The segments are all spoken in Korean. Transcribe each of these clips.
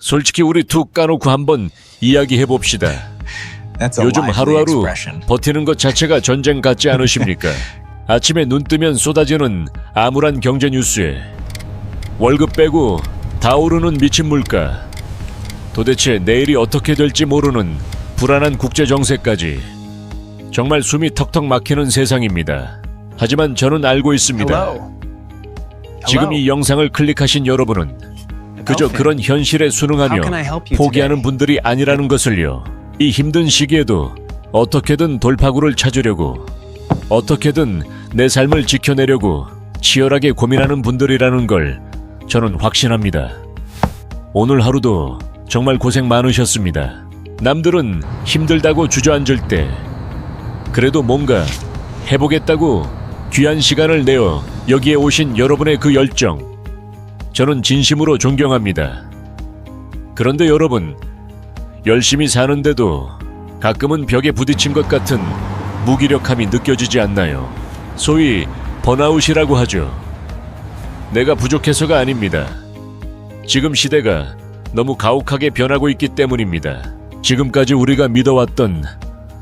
솔직히 우리 툭 까놓고 한번 이야기해봅시다. 요즘 하루하루 버티는 것 자체가 전쟁 같지 않으십니까? 아침에 눈 뜨면 쏟아지는 암울한 경제 뉴스에 월급 빼고 다 오르는 미친 물가, 도대체 내일이 어떻게 될지 모르는 불안한 국제 정세까지 정말 숨이 턱턱 막히는 세상입니다. 하지만 저는 알고 있습니다. 지금 이 영상을 클릭하신 여러분은 그저 그런 현실에 순응하며 포기하는 분들이 아니라는 것을요. 이 힘든 시기에도 어떻게든 돌파구를 찾으려고, 어떻게든 내 삶을 지켜내려고 치열하게 고민하는 분들이라는 걸 저는 확신합니다. 오늘 하루도 정말 고생 많으셨습니다. 남들은 힘들다고 주저앉을 때 그래도 뭔가 해보겠다고 귀한 시간을 내어 여기에 오신 여러분의 그 열정, 저는 진심으로 존경합니다. 그런데 여러분, 열심히 사는데도 가끔은 벽에 부딪힌 것 같은 무기력함이 느껴지지 않나요? 소위 번아웃이라고 하죠. 내가 부족해서가 아닙니다. 지금 시대가 너무 가혹하게 변하고 있기 때문입니다. 지금까지 우리가 믿어왔던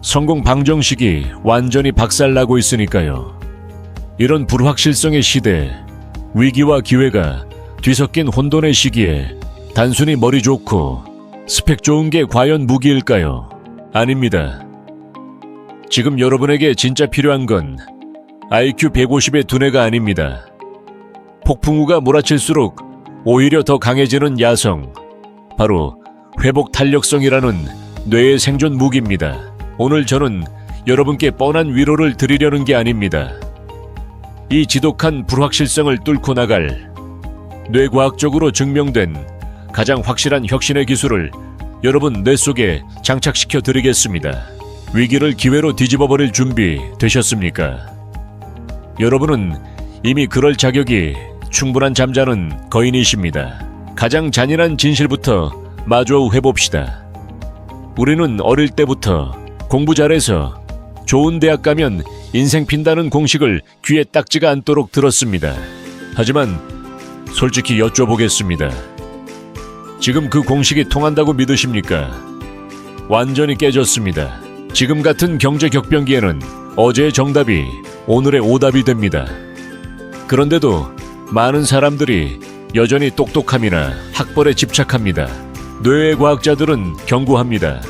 성공 방정식이 완전히 박살나고 있으니까요. 이런 불확실성의 시대, 위기와 기회가 뒤섞인 혼돈의 시기에 단순히 머리 좋고 스펙 좋은 게 과연 무기일까요? 아닙니다. 지금 여러분에게 진짜 필요한 건 IQ 150의 두뇌가 아닙니다. 폭풍우가 몰아칠수록 오히려 더 강해지는 야성, 바로 회복 탄력성이라는 뇌의 생존 무기입니다. 오늘 저는 여러분께 뻔한 위로를 드리려는 게 아닙니다. 이 지독한 불확실성을 뚫고 나갈 뇌과학적으로 증명된 가장 확실한 혁신의 기술을 여러분 뇌 속에 장착시켜 드리겠습니다. 위기를 기회로 뒤집어 버릴 준비 되셨습니까? 여러분은 이미 그럴 자격이 충분한 잠자는 거인이십니다. 가장 잔인한 진실부터 마주 해봅시다. 우리는 어릴 때부터 공부 잘해서 좋은 대학 가면 인생 핀다는 공식을 귀에 딱지가 않도록 들었습니다. 하지만 솔직히 여쭤보겠습니다. 지금 그 공식이 통한다고 믿으십니까? 완전히 깨졌습니다. 지금 같은 경제 격변기에는 어제의 정답이 오늘의 오답이 됩니다. 그런데도 많은 사람들이 여전히 똑똑함이나 학벌에 집착합니다. 뇌의 과학자들은 경고합니다.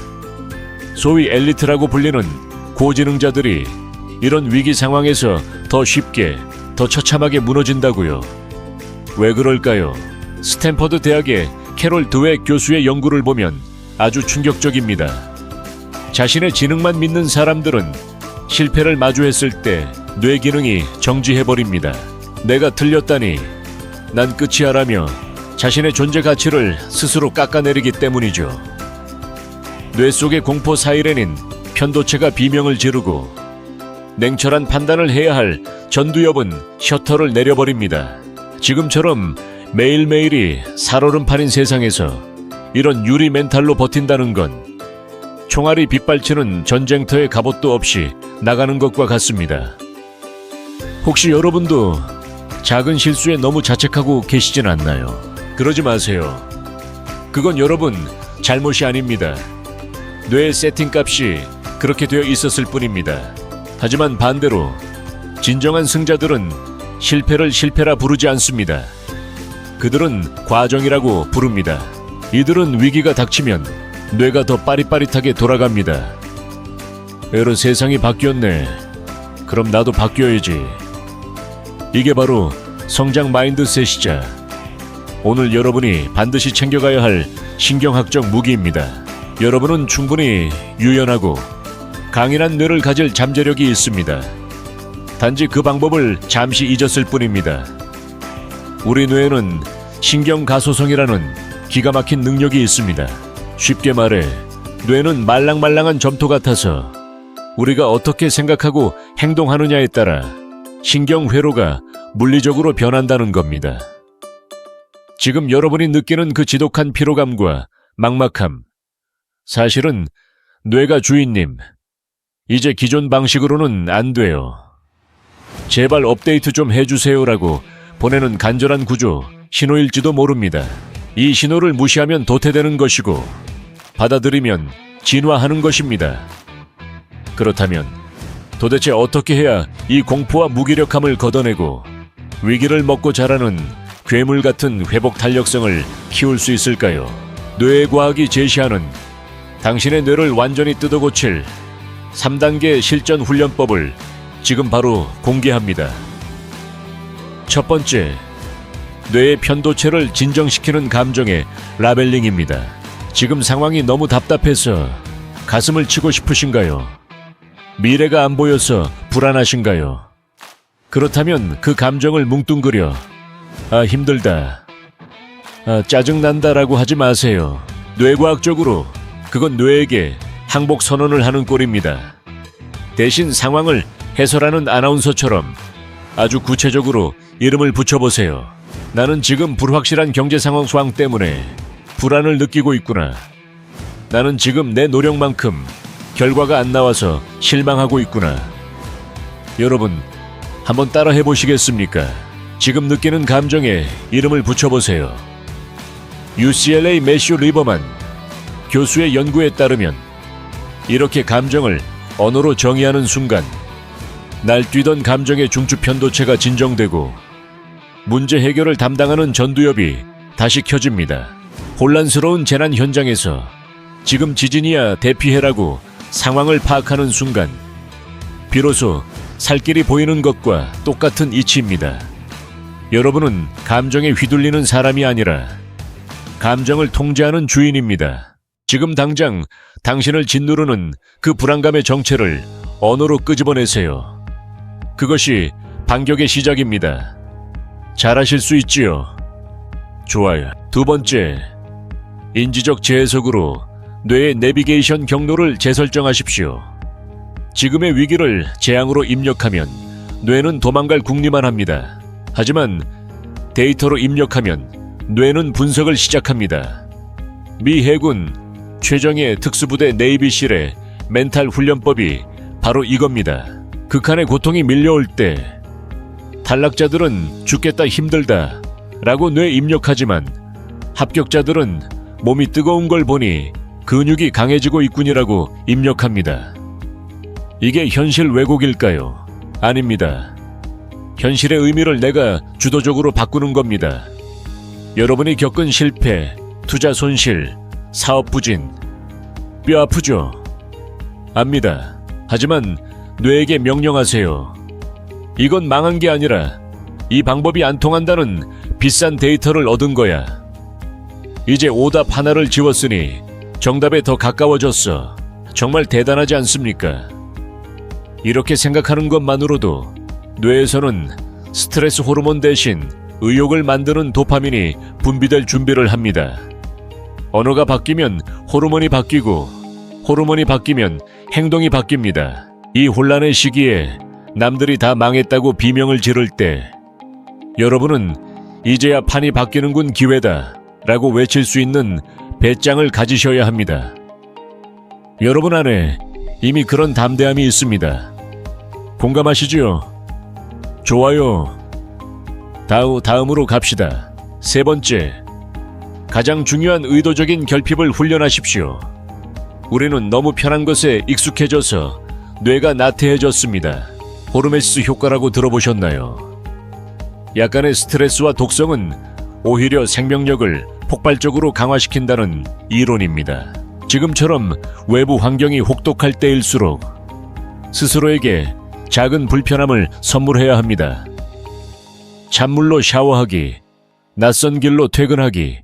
소위 엘리트라고 불리는 고지능자들이 이런 위기 상황에서 더 쉽게, 더 처참하게 무너진다고요. 왜 그럴까요? 스탠퍼드 대학의 캐롤 드웨 교수의 연구를 보면 아주 충격적입니다. 자신의 지능만 믿는 사람들은 실패를 마주했을 때 뇌 기능이 정지해버립니다. 내가 틀렸다니, 난 끝이야라며 자신의 존재 가치를 스스로 깎아내리기 때문이죠. 뇌 속의 공포 사이렌인 편도체가 비명을 지르고 냉철한 판단을 해야 할 전두엽은 셔터를 내려버립니다. 지금처럼 매일매일이 살얼음판인 세상에서 이런 유리 멘탈로 버틴다는 건 총알이 빗발치는 전쟁터에 갑옷도 없이 나가는 것과 같습니다. 혹시 여러분도 작은 실수에 너무 자책하고 계시진 않나요? 그러지 마세요. 그건 여러분 잘못이 아닙니다. 뇌의 세팅값이 그렇게 되어 있었을 뿐입니다. 하지만 반대로 진정한 승자들은 실패를 실패라 부르지 않습니다. 그들은 과정이라고 부릅니다. 이들은 위기가 닥치면 뇌가 더 빠릿빠릿하게 돌아갑니다. 여러 세상이 바뀌었네. 그럼 나도 바뀌어야지. 이게 바로 성장 마인드셋이자 오늘 여러분이 반드시 챙겨가야 할 신경학적 무기입니다. 여러분은 충분히 유연하고 강인한 뇌를 가질 잠재력이 있습니다. 단지 그 방법을 잠시 잊었을 뿐입니다. 우리 뇌에는 신경가소성이라는 기가 막힌 능력이 있습니다. 쉽게 말해 뇌는 말랑말랑한 점토 같아서 우리가 어떻게 생각하고 행동하느냐에 따라 신경회로가 물리적으로 변한다는 겁니다. 지금 여러분이 느끼는 그 지독한 피로감과 막막함, 사실은 뇌가 주인님, 이제 기존 방식으로는 안 돼요. 제발 업데이트 좀 해주세요라고 보내는 간절한 구조, 신호일지도 모릅니다. 이 신호를 무시하면 도태되는 것이고 받아들이면 진화하는 것입니다. 그렇다면 도대체 어떻게 해야 이 공포와 무기력함을 걷어내고 위기를 먹고 자라는 괴물 같은 회복 탄력성을 키울 수 있을까요? 뇌과학이 제시하는 당신의 뇌를 완전히 뜯어고칠 3단계 실전 훈련법을 지금 바로 공개합니다. 첫 번째, 뇌의 편도체를 진정시키는 감정의 라벨링입니다. 지금 상황이 너무 답답해서 가슴을 치고 싶으신가요? 미래가 안 보여서 불안하신가요? 그렇다면 그 감정을 뭉뚱그려 힘들다, 짜증난다라고 하지 마세요. 뇌과학적으로 그건 뇌에게 항복 선언을 하는 꼴입니다. 대신 상황을 해설하는 아나운서처럼 아주 구체적으로 이름을 붙여보세요. 나는 지금 불확실한 경제 상황 때문에 불안을 느끼고 있구나. 나는 지금 내 노력만큼 결과가 안 나와서 실망하고 있구나. 여러분, 한번 따라 해보시겠습니까? 지금 느끼는 감정에 이름을 붙여보세요. UCLA 매슈 리버만 교수의 연구에 따르면 이렇게 감정을 언어로 정의하는 순간 날뛰던 감정의 중추 편도체가 진정되고 문제 해결을 담당하는 전두엽이 다시 켜집니다. 혼란스러운 재난 현장에서 지금 지진이야 대피해라고 상황을 파악하는 순간 비로소 살 길이 보이는 것과 똑같은 이치입니다. 여러분은 감정에 휘둘리는 사람이 아니라 감정을 통제하는 주인입니다. 지금 당장 당신을 짓누르는 그 불안감의 정체를 언어로 끄집어내세요. 그것이 반격의 시작입니다. 잘하실 수 있지요? 좋아요. 두 번째, 인지적 재해석으로 뇌의 내비게이션 경로를 재설정하십시오. 지금의 위기를 재앙으로 입력하면 뇌는 도망갈 궁리만 합니다. 하지만 데이터로 입력하면 뇌는 분석을 시작합니다. 미 해군 최정예 특수부대 네이비실의 멘탈 훈련법이 바로 이겁니다. 극한의 고통이 밀려올 때 탈락자들은 죽겠다 힘들다 라고 뇌에 입력하지만 합격자들은 몸이 뜨거운 걸 보니 근육이 강해지고 있군이라고 입력합니다. 이게 현실 왜곡일까요? 아닙니다. 현실의 의미를 내가 주도적으로 바꾸는 겁니다. 여러분이 겪은 실패, 투자 손실, 사업 부진, 뼈 아프죠? 압니다. 하지만 뇌에게 명령하세요. 이건 망한 게 아니라 이 방법이 안 통한다는 비싼 데이터를 얻은 거야. 이제 오답 하나를 지웠으니 정답에 더 가까워졌어. 정말 대단하지 않습니까? 이렇게 생각하는 것만으로도 뇌에서는 스트레스 호르몬 대신 의욕을 만드는 도파민이 분비될 준비를 합니다. 언어가 바뀌면 호르몬이 바뀌고 호르몬이 바뀌면 행동이 바뀝니다. 이 혼란의 시기에 남들이 다 망했다고 비명을 지를 때 여러분은 이제야 판이 바뀌는군 기회다 라고 외칠 수 있는 배짱을 가지셔야 합니다. 여러분 안에 이미 그런 담대함이 있습니다. 공감하시지요? 좋아요. 다음으로 갑시다. 세 번째, 가장 중요한 의도적인 결핍을 훈련하십시오. 우리는 너무 편한 것에 익숙해져서 뇌가 나태해졌습니다. 호르메시스 효과라고 들어보셨나요? 약간의 스트레스와 독성은 오히려 생명력을 폭발적으로 강화시킨다는 이론입니다. 지금처럼 외부 환경이 혹독할 때일수록 스스로에게 작은 불편함을 선물해야 합니다. 찬물로 샤워하기, 낯선 길로 퇴근하기,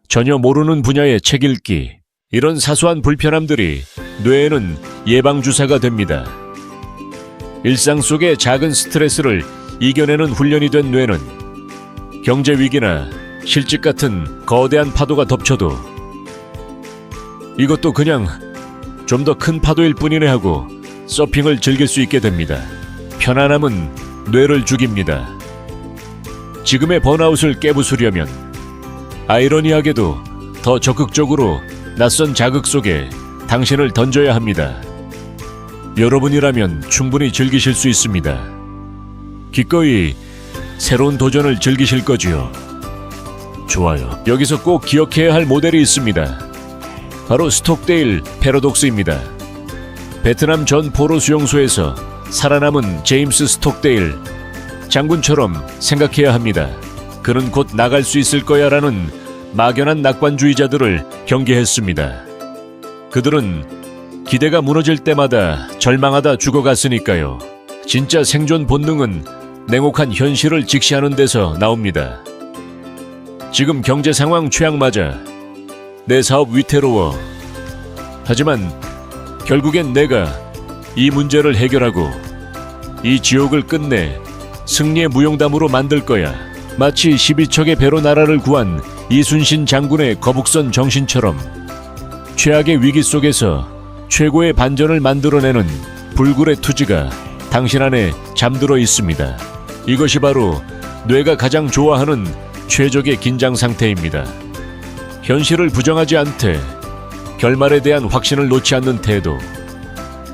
전혀 모르는 분야의 책 읽기, 이런 사소한 불편함들이 뇌에는 예방주사가 됩니다. 일상 속의 작은 스트레스를 이겨내는 훈련이 된 뇌는 경제위기나 실직 같은 거대한 파도가 덮쳐도 이것도 그냥 좀 더 큰 파도일 뿐이네 하고 서핑을 즐길 수 있게 됩니다. 편안함은 뇌를 죽입니다. 지금의 번아웃을 깨부수려면 아이러니하게도 더 적극적으로 낯선 자극 속에 당신을 던져야 합니다. 여러분이라면 충분히 즐기실 수 있습니다. 기꺼이 새로운 도전을 즐기실 거지요. 좋아요. 여기서 꼭 기억해야 할 모델이 있습니다. 바로 스톡데일 패러독스입니다. 베트남 전 포로 수용소에서 살아남은 제임스 스톡데일 장군처럼 생각해야 합니다. 그는 곧 나갈 수 있을 거야 라는 막연한 낙관주의자들을 경계했습니다. 그들은 기대가 무너질 때마다 절망하다 죽어갔으니까요. 진짜 생존 본능은 냉혹한 현실을 직시하는 데서 나옵니다. 지금 경제 상황 최악맞아 내 사업 위태로워. 하지만 결국엔 내가 이 문제를 해결하고 이 지옥을 끝내 승리의 무용담으로 만들 거야. 마치 12척의 배로 나라를 구한 이순신 장군의 거북선 정신처럼 최악의 위기 속에서 최고의 반전을 만들어내는 불굴의 투지가 당신 안에 잠들어 있습니다. 이것이 바로 뇌가 가장 좋아하는 최적의 긴장 상태입니다. 현실을 부정하지 않되 결말에 대한 확신을 놓지 않는 태도.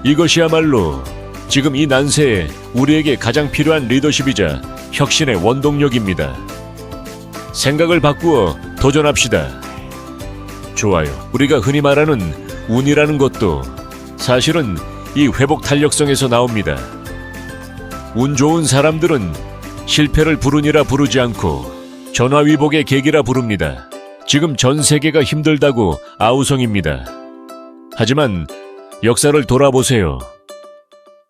이것이야말로 지금 이 난세에 우리에게 가장 필요한 리더십이자 혁신의 원동력입니다. 생각을 바꾸어 도전합시다. 좋아요. 우리가 흔히 말하는 운이라는 것도 사실은 이 회복 탄력성에서 나옵니다. 운 좋은 사람들은 실패를 불운이라 부르지 않고 전화위복의 계기라 부릅니다. 지금 전 세계가 힘들다고 아우성입니다. 하지만 역사를 돌아보세요.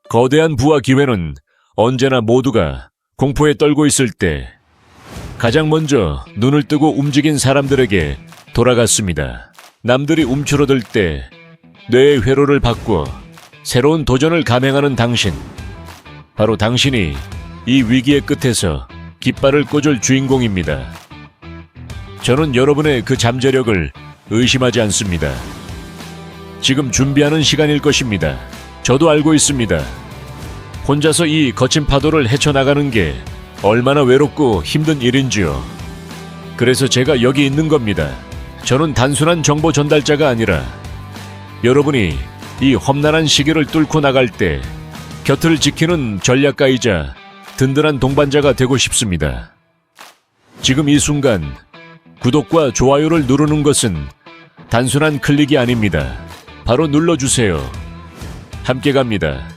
거대한 부와 기회는 언제나 모두가 공포에 떨고 있을 때 가장 먼저 눈을 뜨고 움직인 사람들에게 돌아갔습니다. 남들이 움츠러들 때 뇌의 회로를 바꾸어 새로운 도전을 감행하는 당신. 바로 당신이 이 위기의 끝에서 깃발을 꽂을 주인공입니다. 저는 여러분의 그 잠재력을 의심하지 않습니다. 지금 준비하는 시간일 것입니다. 저도 알고 있습니다. 혼자서 이 거친 파도를 헤쳐나가는 게 얼마나 외롭고 힘든 일인지요. 그래서 제가 여기 있는 겁니다. 저는 단순한 정보 전달자가 아니라 여러분이 이 험난한 시기를 뚫고 나갈 때 곁을 지키는 전략가이자 든든한 동반자가 되고 싶습니다. 지금 이 순간 구독과 좋아요를 누르는 것은 단순한 클릭이 아닙니다. 바로 눌러주세요. 함께 갑니다.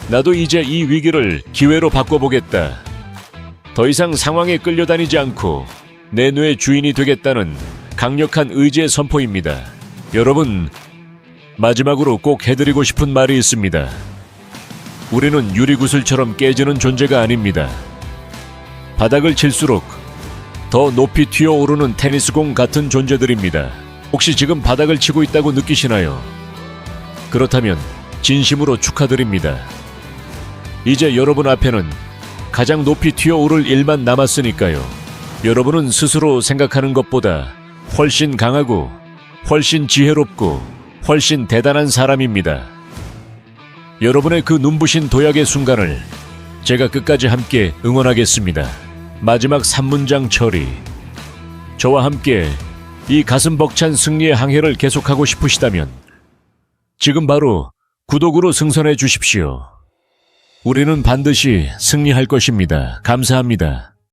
나도 이제 이 위기를 기회로 바꿔보겠다. 더 이상 상황에 끌려다니지 않고 내 뇌의 주인이 되겠다는 강력한 의지의 선포입니다. 여러분, 마지막으로 꼭 해드리고 싶은 말이 있습니다. 우리는 유리구슬처럼 깨지는 존재가 아닙니다. 바닥을 칠수록 더 높이 튀어오르는 테니스공 같은 존재들입니다. 혹시 지금 바닥을 치고 있다고 느끼시나요? 그렇다면 진심으로 축하드립니다. 이제 여러분 앞에는 가장 높이 튀어오를 일만 남았으니까요. 여러분은 스스로 생각하는 것보다 훨씬 강하고 훨씬 지혜롭고 훨씬 대단한 사람입니다. 여러분의 그 눈부신 도약의 순간을 제가 끝까지 함께 응원하겠습니다. 마지막 3문장 처리. 저와 함께 이 가슴 벅찬 승리의 항해를 계속하고 싶으시다면 지금 바로 구독으로 승선해 주십시오. 우리는 반드시 승리할 것입니다. 감사합니다.